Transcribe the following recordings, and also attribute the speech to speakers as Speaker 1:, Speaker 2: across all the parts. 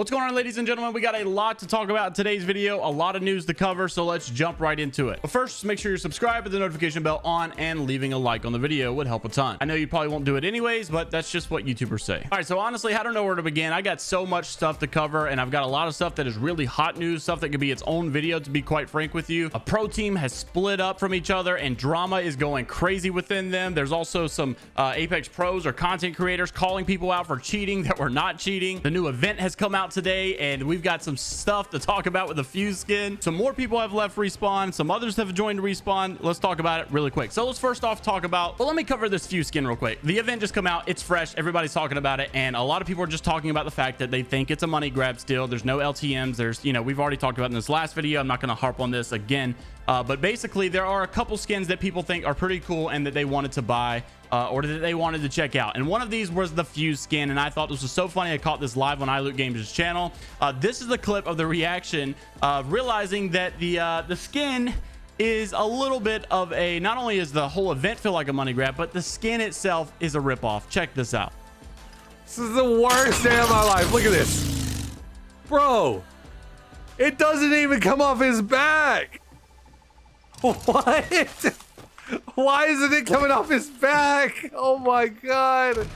Speaker 1: What's going on, ladies and gentlemen? We got a lot to talk about in today's video, a lot of news to cover, so let's jump right into it. But first, just make sure you're subscribed with the notification bell on, and leaving a like on the video would help a ton. I know you probably won't do it anyways, but that's just what YouTubers say. All right, so honestly, I don't know where to begin. I got so much stuff to cover, and I've got a lot of stuff that is really hot news, stuff that could be its own video, to be quite frank with you. A pro team has split up from each other, and drama is going crazy within them. There's also some Apex pros or content creators calling people out for cheating that were not cheating. The new event has come out today, and we've got some stuff to talk about with the Fuse skin. Some more people have left Respawn, some others have joined Respawn. Let's talk about it really quick. So let's first off talk about, well, let me cover this Fuse skin real quick. The event just come out, it's fresh, everybody's talking about it, and a lot of people are just talking about the fact that they think it's a money grab still. There's no LTMs. There's, you know, we've already talked about in this last video. I'm not going to harp on this again, but basically there are a couple skins that people think are pretty cool and that they wanted to buy, or that they wanted to check out, and one of these was the Fuse skin, and I thought this was so funny. I caught this live on iLoot Games' channel. This is the clip of the reaction of realizing that the skin is a little bit of a, not only is the whole event feel like a money grab, but the skin itself is a ripoff. Check this out.
Speaker 2: This is the worst day of my life. Look at this, bro. It doesn't even come off his back. What? Why isn't it coming off his back? Oh my god.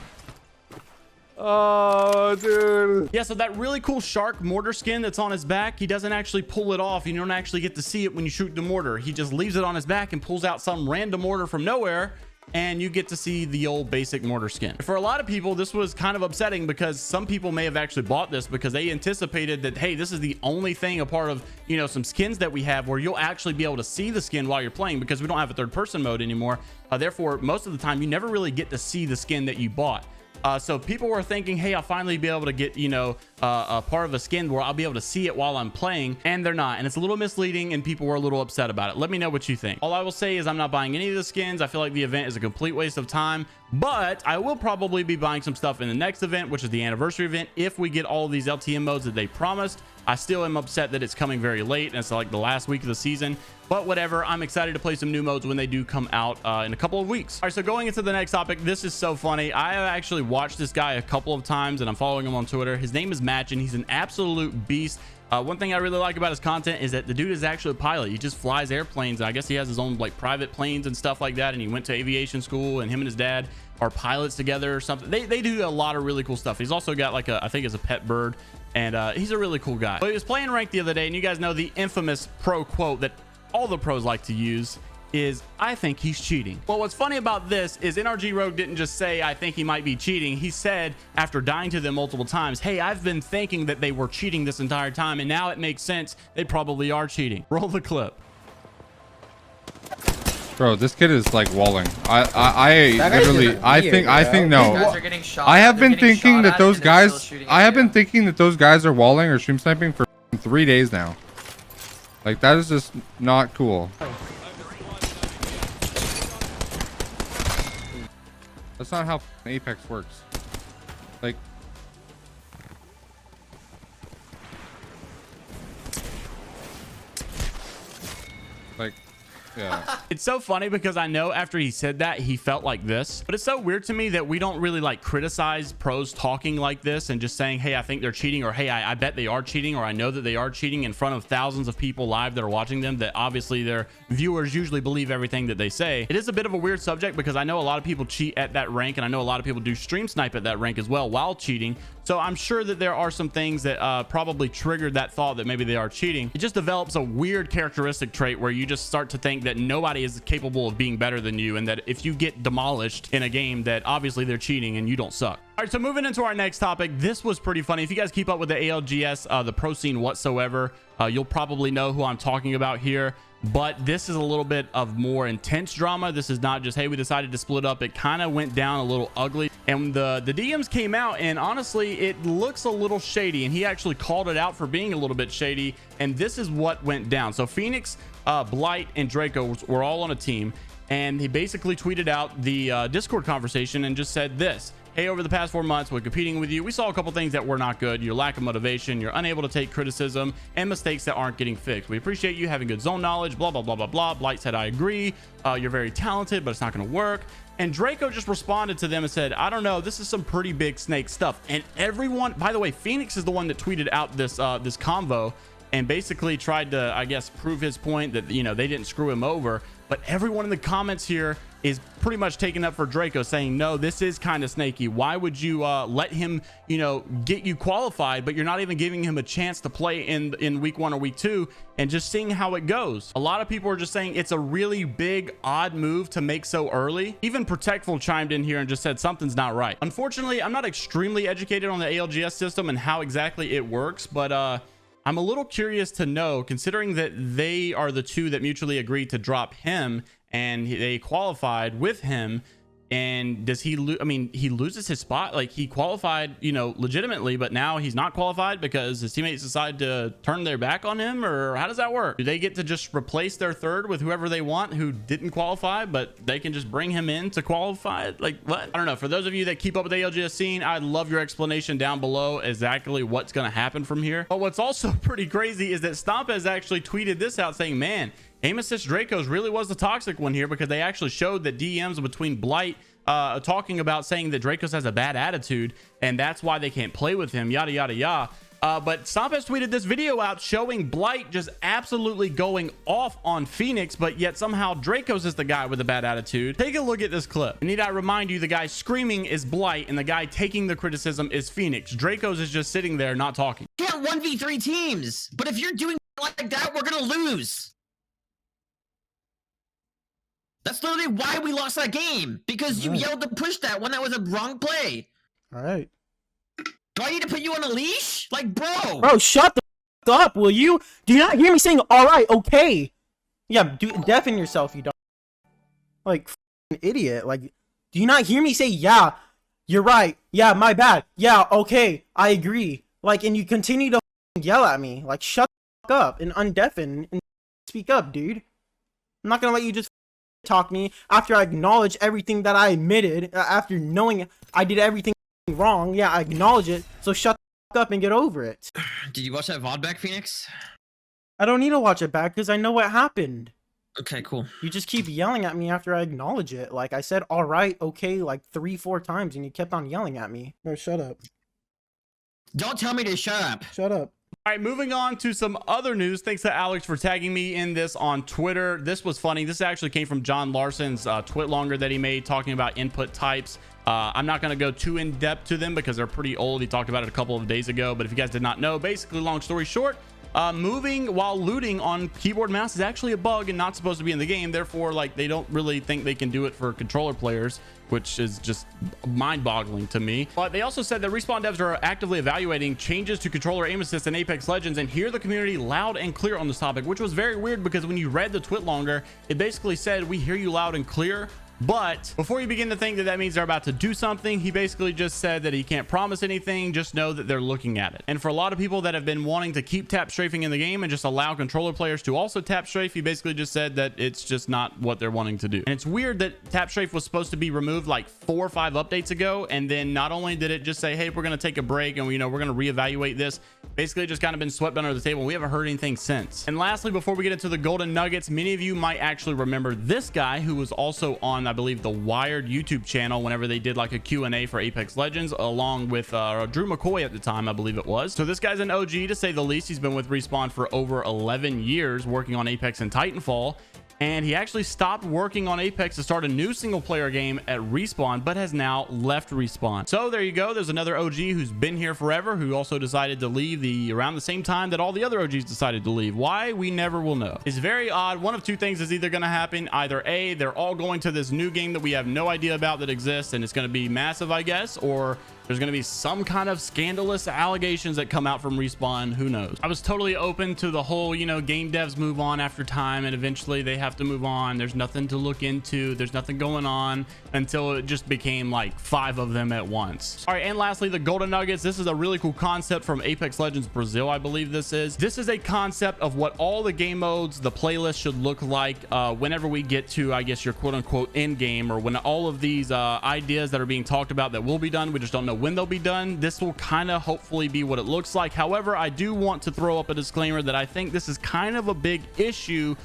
Speaker 2: Oh, dude.
Speaker 1: Yeah, so that really cool shark mortar skin that's on his back, he doesn't actually pull it off. You don't actually get to see it when you shoot the mortar. He just leaves it on his back and pulls out some random mortar from nowhere, and you get to see the old basic mortar skin. For a lot of people, this was kind of upsetting because some people may have actually bought this because they anticipated that, hey, this is the only thing, a part of, you know, some skins that we have where you'll actually be able to see the skin while you're playing, because we don't have a third person mode anymore. Therefore, most of the time you never really get to see the skin that you bought. So people were thinking, hey, I'll finally be able to get, you know, a part of a skin where I'll be able to see it while I'm playing, and they're not, and it's a little misleading, and people were a little upset about it. Let me know what you think. All I will say is I'm not buying any of the skins. I feel like the event is a complete waste of time, but I will probably be buying some stuff in the next event, which is the anniversary event, if we get all of these LTM modes that they promised. I still am upset that it's coming very late, and it's like the last week of the season, but whatever. I'm excited to play some new modes when they do come out in a couple of weeks. All right, so going into the next topic, this is so funny. I have actually watched this guy a couple of times, and I'm following him on Twitter. His name is Match, and he's an absolute beast. One thing I really like about his content is that the dude is actually a pilot. He just flies airplanes, and I guess he has his own like private planes and stuff like that, and he went to aviation school, and him and his dad are pilots together or something. They do a lot of really cool stuff. He's also got like a, I think it's a pet bird, and he's a really cool guy. But he was playing ranked the other day, and you guys know the infamous pro quote that all the pros like to use is, I think he's cheating. Well, what's funny about this is NRG Rogue didn't just say, I think he might be cheating. He said, after dying to them multiple times, hey, I've been thinking that they were cheating this entire time, and now it makes sense. They probably are cheating. Roll the clip.
Speaker 3: Bro, this kid is like walling. I literally, I think no. I have been thinking that those guys, are walling or stream sniping for 3 days now. Like, that is just not cool. That's not how Apex works. Like, yeah.
Speaker 1: It's so funny because I know after he said that, he felt like this, but it's so weird to me that we don't really like criticize pros talking like this and just saying, hey, I think they're cheating, or hey, I bet they are cheating, or I know that they are cheating in front of thousands of people live that are watching them, that obviously their viewers usually believe everything that they say. It is a bit of a weird subject because I know a lot of people cheat at that rank, and I know a lot of people do stream snipe at that rank as well while cheating. So I'm sure that there are some things that probably triggered that thought that maybe they are cheating. It just develops a weird characteristic trait where you just start to think that nobody is capable of being better than you, and that if you get demolished in a game, that obviously they're cheating and you don't suck. All right, so moving into our next topic, this was pretty funny. If you guys keep up with the ALGS, the pro scene whatsoever, you'll probably know who I'm talking about here. But this is a little bit of more intense drama. This is not just, hey, we decided to split up. It kind of went down a little ugly, and the DMs came out, and honestly, it looks a little shady, and he actually called it out for being a little bit shady, and this is what went down. So Phoenix, Blight, and Draco were all on a team, and he basically tweeted out the Discord conversation and just said this: hey, over the past 4 months when competing with you, we saw a couple things that were not good. Your lack of motivation, you're unable to take criticism, and mistakes that aren't getting fixed. We appreciate you having good zone knowledge, blah, blah, blah, blah, blah. Blight said, I agree. You're very talented, but it's not going to work. And Draco just responded to them and said, I don't know, this is some pretty big snake stuff. And everyone, by the way, Phoenix is the one that tweeted out this this convo and basically tried to, I guess, prove his point that, you know, they didn't screw him over. But everyone in the comments here is pretty much taking up for Draco, saying, no, this is kind of snaky. Why would you let him, you know, get you qualified, but you're not even giving him a chance to play in week 1 or week 2 and just seeing how it goes? A lot of people are just saying it's a really big, odd move to make so early. Even Protectful chimed in here and just said something's not right. Unfortunately, I'm not extremely educated on the ALGS system and how exactly it works, but I'm a little curious to know, considering that they are the two that mutually agreed to drop him and they qualified with him. And does he I mean, he loses his spot. Like, he qualified, you know, legitimately, but now he's not qualified because his teammates decide to turn their back on him, or how does that work? Do they get to just replace their third with whoever they want who didn't qualify, but they can just bring him in to qualify? Like, what? I don't know. For those of you that keep up with the ALGS scene, I'd love your explanation down below exactly what's going to happen from here. But what's also pretty crazy is that Stomp has actually tweeted this out saying, man, Aim Assist Dracos really was the toxic one here, because they actually showed that DMs between Blight talking about saying that Dracos has a bad attitude and that's why they can't play with him, yada yada yada. But Stomp has tweeted this video out showing Blight just absolutely going off on Phoenix, but yet somehow Dracos is the guy with a bad attitude. Take a look at this clip. And need I remind you, the guy screaming is Blight and the guy taking the criticism is Phoenix. Dracos is just sitting there not talking.
Speaker 4: Can't 1v3 teams, but if you're doing like that, we're gonna lose. That's literally why we lost that game, because you yelled to push that when that was a wrong play.
Speaker 5: All right.
Speaker 4: Do I need to put you on a leash? Like, bro.
Speaker 5: Bro, shut the f up, will you? Do you not hear me saying, all right, okay? Yeah, deafen yourself, you don't. Like, idiot. Like, do you not hear me say, yeah, you're right. Yeah, my bad. Yeah, okay, I agree. Like, and you continue to yell at me. Like, shut the f up and undeafen and speak up, dude. I'm not gonna let you just talk me after I acknowledge everything that I admitted, after knowing I did everything wrong. Yeah, I acknowledge it, so shut the fuck up and get over it.
Speaker 4: Did you watch that VOD back, Phoenix?
Speaker 5: I don't need to watch it back because I know what happened.
Speaker 4: Okay, cool.
Speaker 5: You just keep yelling at me after I acknowledge it. Like, I said all right, okay, like 3-4 times, and you kept on yelling at me. Bro, shut up.
Speaker 4: Don't tell me to shut up.
Speaker 5: Shut up.
Speaker 1: All right, moving on to some other news. Thanks to Alex for tagging me in this on Twitter. This was funny. This actually came from John Larson's twit longer that he made talking about input types. I'm not going to go too in depth to them because they're pretty old. He talked about it a couple of days ago. But if you guys did not know, basically, long story short, moving while looting on keyboard and mouse is actually a bug and not supposed to be in the game. Therefore, like, they don't really think they can do it for controller players, which is just mind-boggling to me. But they also said that Respawn devs are actively evaluating changes to controller aim assist in Apex Legends and hear the community loud and clear on this topic, which was very weird because when you read the twit longer, it basically said, we hear you loud and clear. But before you begin to think that that means they're about to do something, he basically just said that he can't promise anything. Just know that they're looking at it. And for a lot of people that have been wanting to keep tap strafing in the game and just allow controller players to also tap strafe, he basically just said that it's just not what they're wanting to do. And it's weird that tap strafe was supposed to be removed like 4 or 5 updates ago. And then not only did it just say, hey, we're going to take a break and, you know, we're going to reevaluate this, basically just kind of been swept under the table. We haven't heard anything since. And lastly, before we get into the golden nuggets, many of you might actually remember this guy who was also on, I believe, the Wired YouTube channel whenever they did like a Q&A for Apex Legends, along with Drew McCoy at the time, I believe it was. So this guy's an OG to say the least. He's been with Respawn for over 11 years working on Apex and Titanfall. And he actually stopped working on Apex to start a new single player game at Respawn, but has now left Respawn. So there you go. There's another OG who's been here forever, who also decided to leave around the same time that all the other OGs decided to leave. Why? We never will know. It's very odd. One of two things is either going to happen. Either A, they're all going to this new game that we have no idea about that exists, and it's going to be massive, I guess, or there's going to be some kind of scandalous allegations that come out from Respawn. Who knows? I was totally open to the whole, you know, game devs move on after time and eventually they have to move on. There's nothing to look into. There's nothing going on, until it just became like 5 of them at once. All right. And lastly, the golden nuggets. This is a really cool concept from Apex Legends Brazil, I believe this is. This is a concept of what all the game modes, the playlist should look like whenever we get to, I guess, your quote unquote end game, or when all of these ideas that are being talked about that will be done, we just don't know when they'll be done. This will kind of hopefully be what it looks like. However, I do want to throw up a disclaimer that I think this is kind of a big issue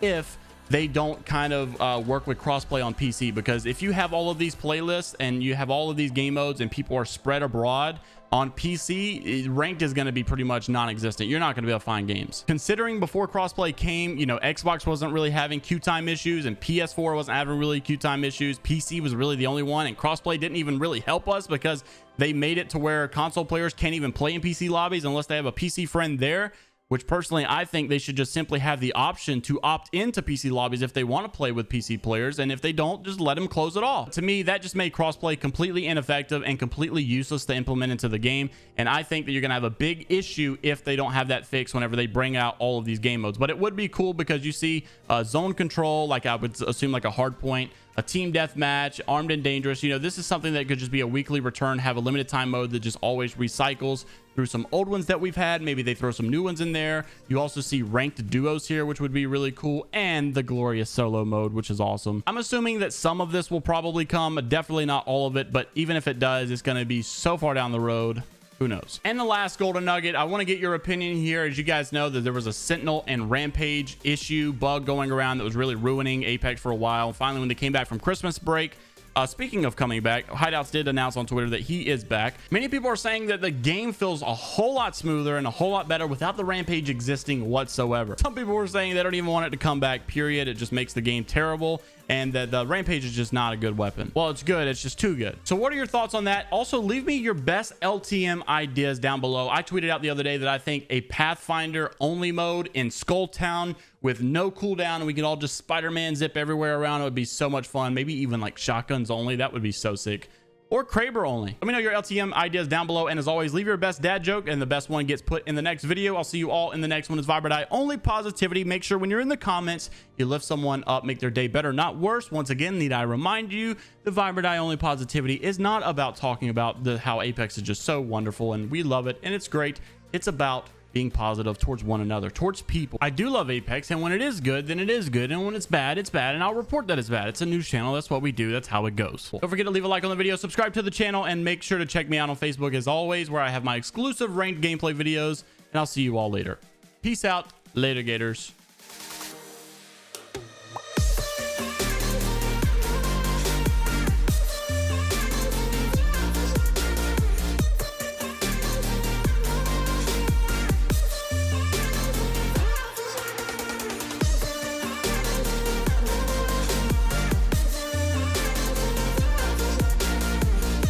Speaker 1: if they don't kind of work with crossplay on PC, because if you have all of these playlists and you have all of these game modes and people are spread abroad on PC, ranked is going to be pretty much non-existent. You're not going to be able to find games. Considering before crossplay came, you know, Xbox wasn't really having queue time issues and PS4 wasn't having really queue time issues. PC was really the only one, and crossplay didn't even really help us because they made it to where console players can't even play in PC lobbies unless they have a PC friend there. Which personally, I think they should just simply have the option to opt into PC lobbies if they want to play with PC players. And if they don't, just let them close it off. To me, that just made crossplay completely ineffective and completely useless to implement into the game. And I think that you're going to have a big issue if they don't have that fixed whenever they bring out all of these game modes. But it would be cool because you see zone control, like I would assume like a hard point, a team deathmatch, armed and dangerous. You know, this is something that could just be a weekly return, have a limited time mode that just always recycles through some old ones that we've had. Maybe they throw some new ones in there. You also see ranked duos here, which would be really cool, and the glorious solo mode, which is awesome. I'm assuming that some of this will probably come, definitely not all of it, but even if it does, it's going to be so far down the road. Who knows? And the last golden nugget, I want to get your opinion here. As you guys know, that there was a Sentinel and Rampage issue bug going around that was really ruining Apex for a while. Finally, when they came back from Christmas break, speaking of coming back, Hideouts did announce on Twitter that he is back. Many people are saying that the game feels a whole lot smoother and a whole lot better without the Rampage existing whatsoever. Some people were saying they don't even want it to come back, period. It just makes the game terrible, and that the Rampage is just not a good weapon. Well, it's good, it's just too good. So what are your thoughts on that? Also, leave me your best LTM ideas down below. I tweeted out the other day that I think a Pathfinder only mode in Skull Town with no cooldown, and we can all just Spider-Man zip everywhere around. It would be so much fun. Maybe even like shotguns only. That would be so sick. Or Kraber only. Let me know your LTM ideas down below. And as always, leave your best dad joke, and the best one gets put in the next video. I'll see you all in the next one. It's Viber Die, only positivity. Make sure when you're in the comments, you lift someone up, make their day better, not worse. Once again, need I remind you, the Viber Die, only positivity is not about talking about how Apex is just so wonderful and we love it and it's great. It's about being positive towards one another, towards people. I do love Apex, and when it is good, then it is good, and when it's bad, and I'll report that it's bad. It's a news channel. That's what we do. That's how it goes. Don't forget to leave a like on the video, subscribe to the channel, and make sure to check me out on Facebook as always, where I have my exclusive ranked gameplay videos, and I'll see you all later. Peace out. Later, Gators.